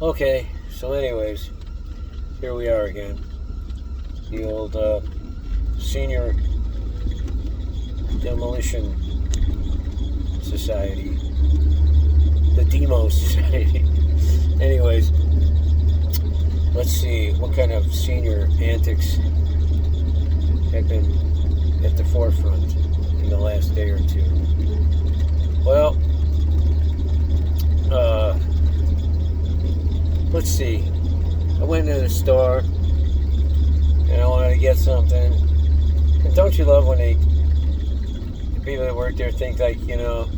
Okay, so anyways, here we are again. The old senior demolition society. The Demo Society. Anyways, let's see what kind of senior antics have been at the forefront in the last day or two. Well, let's see. I went into the store and I wanted to get something. And don't you love when the people that work there think like, you know,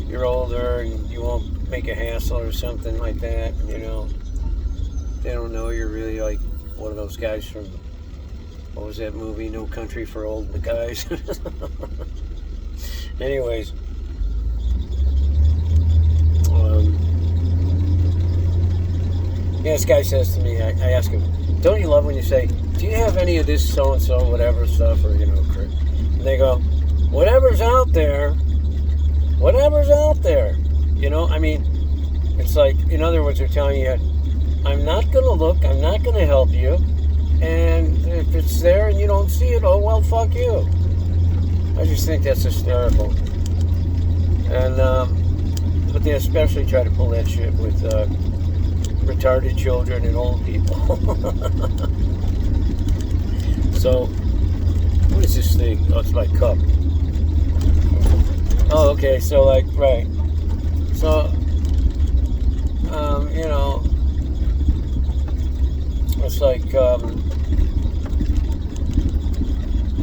you're older and you won't make a hassle or something like that, you know. They don't know you're really like one of those guys from, what was that movie, No Country for Old Guys? Anyways, this guy says to me, I ask him, don't you love when you say, do you have any of this so-and-so, whatever stuff, or, you know, and they go, whatever's out there, you know, I mean, it's like, in other words, they're telling you, I'm not going to look, I'm not going to help you, and if it's there and you don't see it, oh, well, fuck you. I just think that's hysterical. And, but they especially try to pull that shit with retarded children and old people. So, what is this thing? Oh, it's my cup. Oh, okay, so like, right. So, you know, it's like,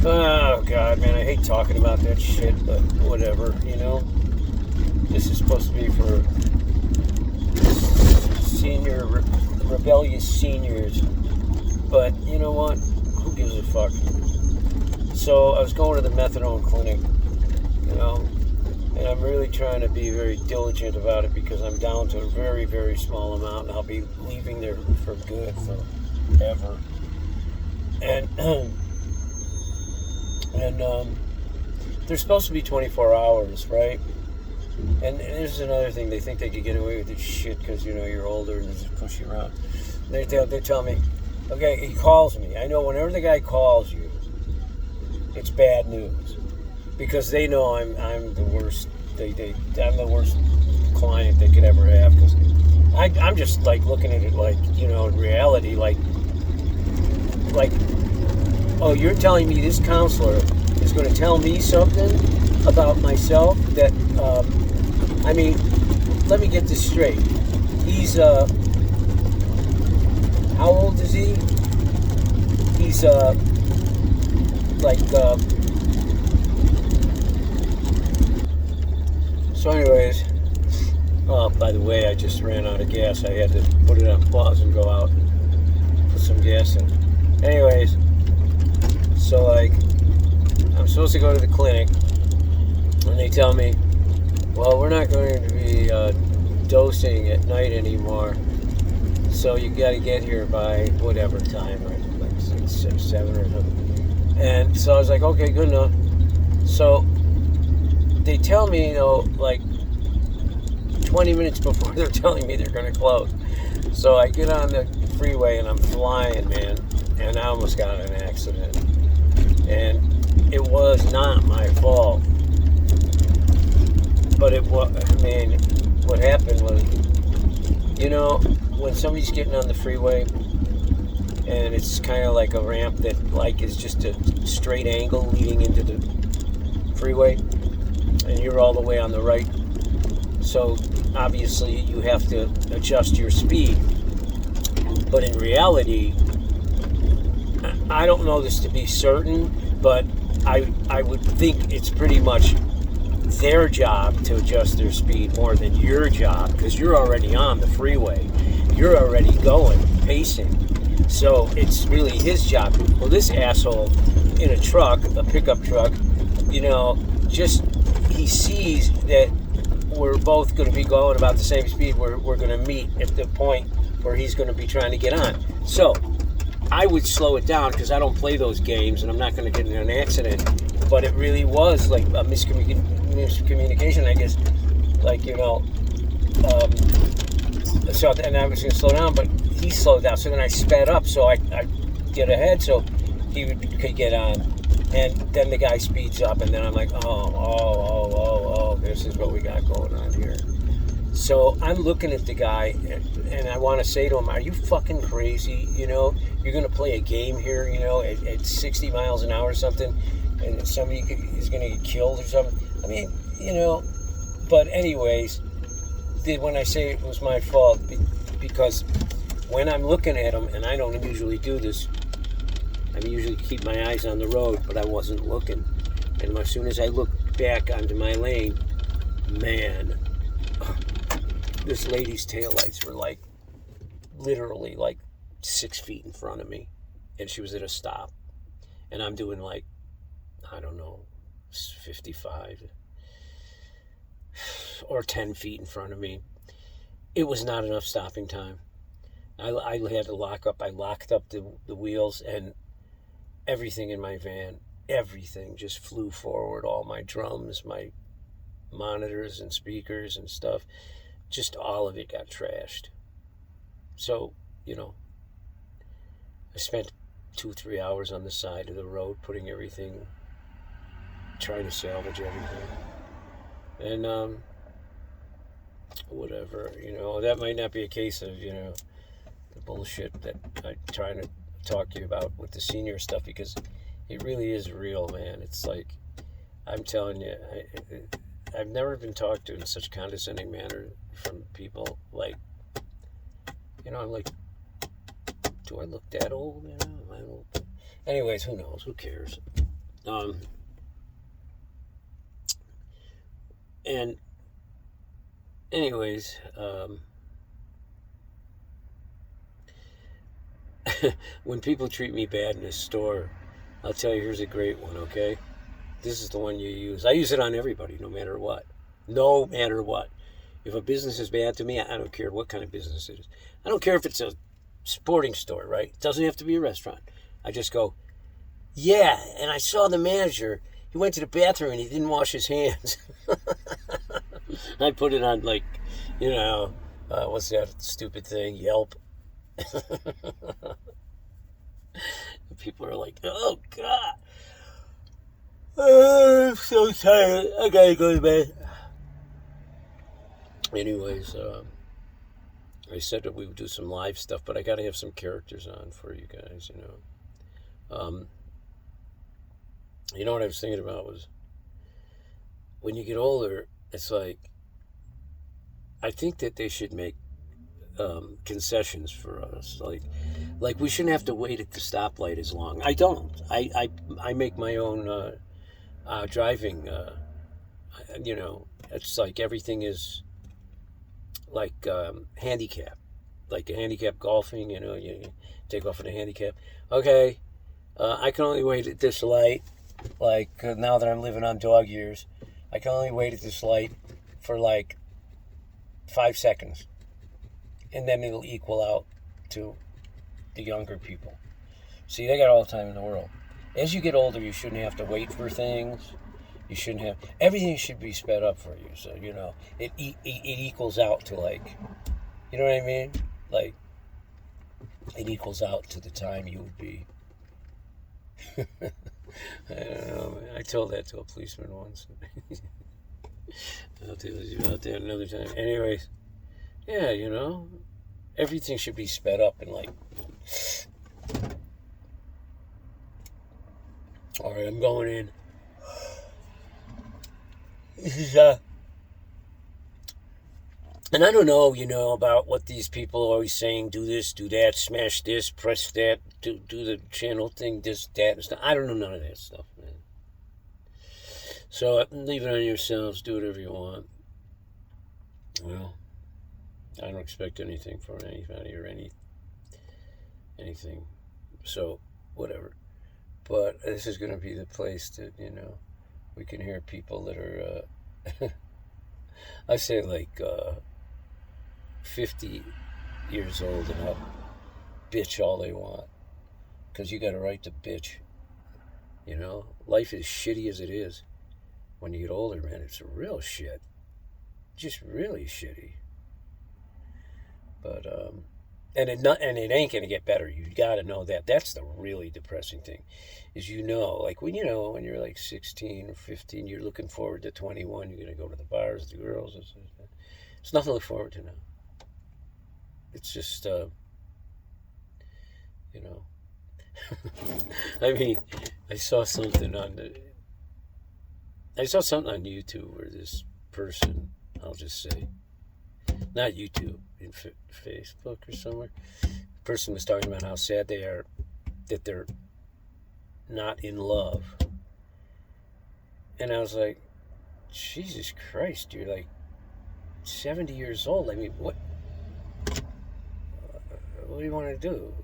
oh God, man, I hate talking about that shit, but whatever, you know. This is supposed to be for senior, rebellious seniors, but you know what? Who gives a fuck? So I was going to the methadone clinic, you know, and I'm really trying to be very diligent about it because I'm down to a very, very small amount, and I'll be leaving there for good, forever. And they're supposed to be 24 hours, right? And this is another thing. They think they could get away with this shit because, you know, you're older and they just push you around. They tell me, okay, he calls me. I know whenever the guy calls you, it's bad news because they know I'm the worst. I'm the worst client they could ever have because I'm just like looking at it like, you know, in reality, like, oh, you're telling me this counselor is going to tell me something about myself that, I mean, let me get this straight. He's, how old is he? He's, so anyways, oh, by the way, I just ran out of gas. I had to put it on pause and go out and put some gas in. Anyways, so like, I'm supposed to go to the clinic, and they tell me, well, we're not going to be dosing at night anymore, so you got to get here by whatever time, right? Like 6, 7 or something. And so I was like, okay, good enough. So they tell me, you know, like 20 minutes before they're telling me they're going to close. So I get on the freeway and I'm flying, man, and I almost got in an accident. And it was not my fault. But it was, I mean, what happened was, you know, when somebody's getting on the freeway and it's kind of like a ramp that like is just a straight angle leading into the freeway and you're all the way on the right, so obviously you have to adjust your speed. But in reality, I don't know this to be certain, but I would think it's pretty much their job to adjust their speed more than your job, because you're already on the freeway. You're already going, pacing. So it's really his job. Well, this asshole in a truck, a pickup truck, you know, just he sees that we're both going to be going about the same speed. We're going to meet at the point where he's going to be trying to get on. So I would slow it down because I don't play those games and I'm not going to get in an accident. But it really was like a miscommunication, I guess. Like, you know, So, and I was going to slow down, but he slowed down. So then I sped up, so I get ahead, so he could get on. And then the guy speeds up, and then I'm like, oh, this is what we got going on here. So I'm looking at the guy, and I want to say to him, are you fucking crazy? You know, you're going to play a game here, you know, at 60 miles an hour or something, and somebody is going to get killed or something. I mean, you know, but anyways, when I say it was my fault, because when I'm looking at him, and I don't usually do this, I usually keep my eyes on the road, but I wasn't looking. And as soon as I looked back onto my lane, man, this lady's taillights were like, literally like 6 feet in front of me. And she was at a stop. And I'm doing like, I don't know, 55 or 10 feet in front of me. It was not enough stopping time. I had to lock up. I locked up the wheels, and everything in my van, everything just flew forward. All my drums, my monitors and speakers and stuff, just all of it got trashed. So, you know, I spent 2-3 hours on the side of the road putting everything, trying to salvage everything. And whatever, you know, that might not be a case of, you know, the bullshit that I'm trying to talk to you about with the senior stuff, because it really is real, man. It's like, I'm telling you, I've never been talked to in such condescending manner from people. Like, you know, I'm like, do I look that old? You know, I don't. Anyways, who knows? Who cares? And anyways, when people treat me bad in a store, I'll tell you, here's a great one, okay? This is the one you use. I use it on everybody, no matter what. No matter what. If a business is bad to me, I don't care what kind of business it is. I don't care if it's a sporting store, right? It doesn't have to be a restaurant. I just go, yeah, and I saw the manager. He went to the bathroom and he didn't wash his hands. I put it on, like, you know, what's that stupid thing? Yelp. People are like, oh, God. I'm so tired. I gotta go to bed. Anyways, I said that we would do some live stuff, but I gotta have some characters on for you guys, you know. You know what I was thinking about was, when you get older, it's like, I think that they should make concessions for us. Like we shouldn't have to wait at the stoplight as long. I don't. I make my own driving. You know, it's like everything is like handicap, like a handicap golfing. You know, you take off in a handicap. Okay, I can only wait at this light. Like now that I'm living on dog years, I can only wait at this light for like 5 seconds, and then it'll equal out to the younger people. See, they got all the time in the world. As you get older, you shouldn't have to wait for things. You shouldn't have, everything should be sped up for you. So, you know, it equals out to, like, you know what I mean? Like, it equals out to the time you would be. I don't know. I told that to a policeman once. I'll tell you about that another time. Anyways, yeah, you know, everything should be sped up and like. All right, I'm going in. This is and I don't know, you know, about what these people are always saying. Do this, do that, smash this, press that, do the channel thing, this, that, and stuff. I don't know none of that stuff, man. So leave it on yourselves. Do whatever you want. Well, I don't expect anything from anybody or anything. So, whatever. But this is going to be the place that, you know, we can hear people that are, I say like 50 years old and up, bitch all they want. Because you got a right to bitch. You know, life is shitty as it is. When you get older, man, it's real shit. Just really shitty. But and it ain't gonna get better. You got to know that. That's the really depressing thing, is like when you're like 16 or 15, you're looking forward to 21. You're gonna go to the bars, the girls. It's nothing to look forward to now. It's just I mean, I saw something on YouTube where this person, I'll just say, not YouTube, in Facebook or somewhere, the person was talking about how sad they are that they're not in love. And I was like, Jesus Christ, you're like 70 years old. I mean, what do you want to do?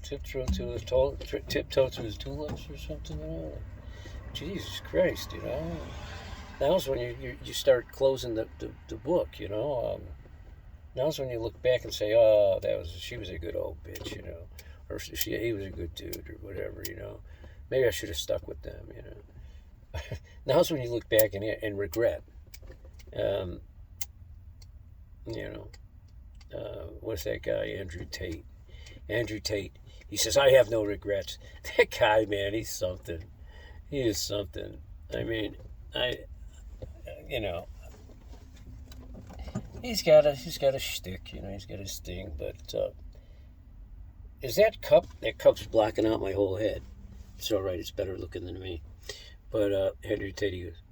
Tiptoe to his tulips or something? Jesus Christ, Now's when you start closing the book, Now's when you look back and say, oh, she was a good old bitch, or he was a good dude, or whatever, Maybe I should have stuck with them, Now's when you look back and regret. What's that guy, Andrew Tate? He says, I have no regrets. That guy, man, he's something. He is something. I mean, he's got a shtick, he's got his thing, but is that cup? That cup's blocking out my whole head. It's all right. It's better looking than me. But Andrew Tate goes,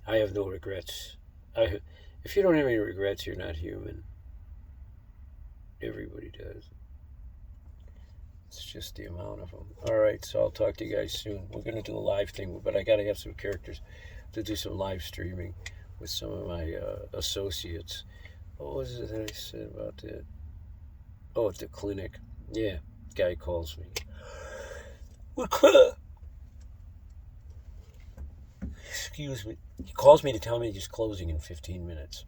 I have no regrets. If you don't have any regrets, you're not human. Everybody does. It's just the amount of them. All right, so I'll talk to you guys soon. We're going to do a live thing, but I got to have some characters to do some live streaming with some of my associates. What was it that I said about that? Oh, at the clinic. Yeah, guy calls me. Excuse me. He calls me to tell me he's closing in 15 minutes.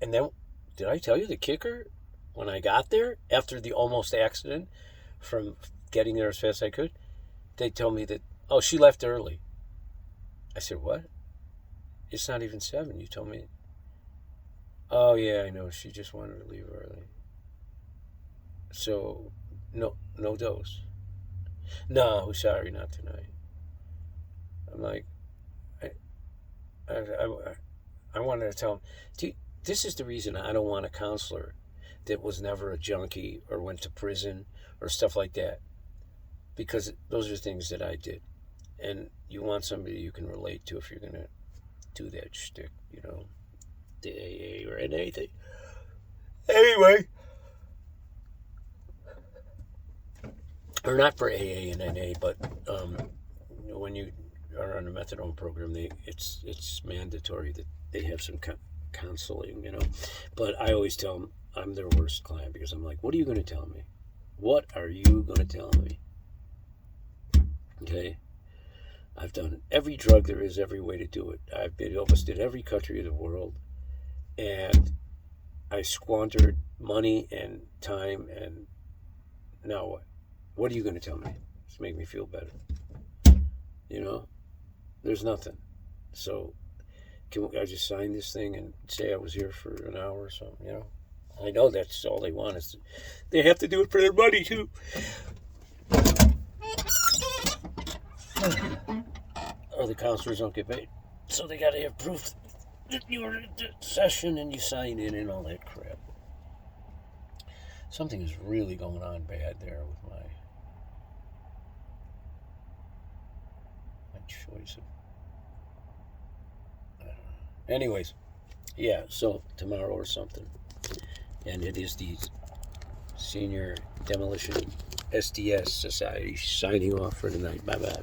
And then, did I tell you the kicker? When I got there, after the almost accident from getting there as fast as I could, they told me that, oh, she left early. I said, what? It's not even 7. You told me. Oh, yeah, I know. She just wanted to leave early. So, no dose. No, sorry, not tonight. I'm like, I wanted to tell him, this is the reason I don't want a counselor that was never a junkie or went to prison or stuff like that, because those are things that I did, and you want somebody you can relate to if you're gonna do that shtick, the AA or anything. Anyway, or not for AA and NA, but when you are on a methadone program, it's mandatory that they have some counseling, But I always tell them I'm their worst client, because I'm like, what are you going to tell me? What are you going to tell me? Okay? I've done every drug there is, every way to do it. I've been almost in every country of the world, and I squandered money and time, and now what? What are you going to tell me? Just make me feel better. There's nothing. So can I just sign this thing and say I was here for an hour or something, I know that's all they want. They have to do it for their money, too. Or the counselors don't get paid. So they got to have proof that you were at the session and you signed in and all that crap. Something is really going on bad there with my choice of... I don't know. Anyways, yeah, so tomorrow or something. And it is the Senior Demolition SDS Society signing off for tonight. Bye-bye.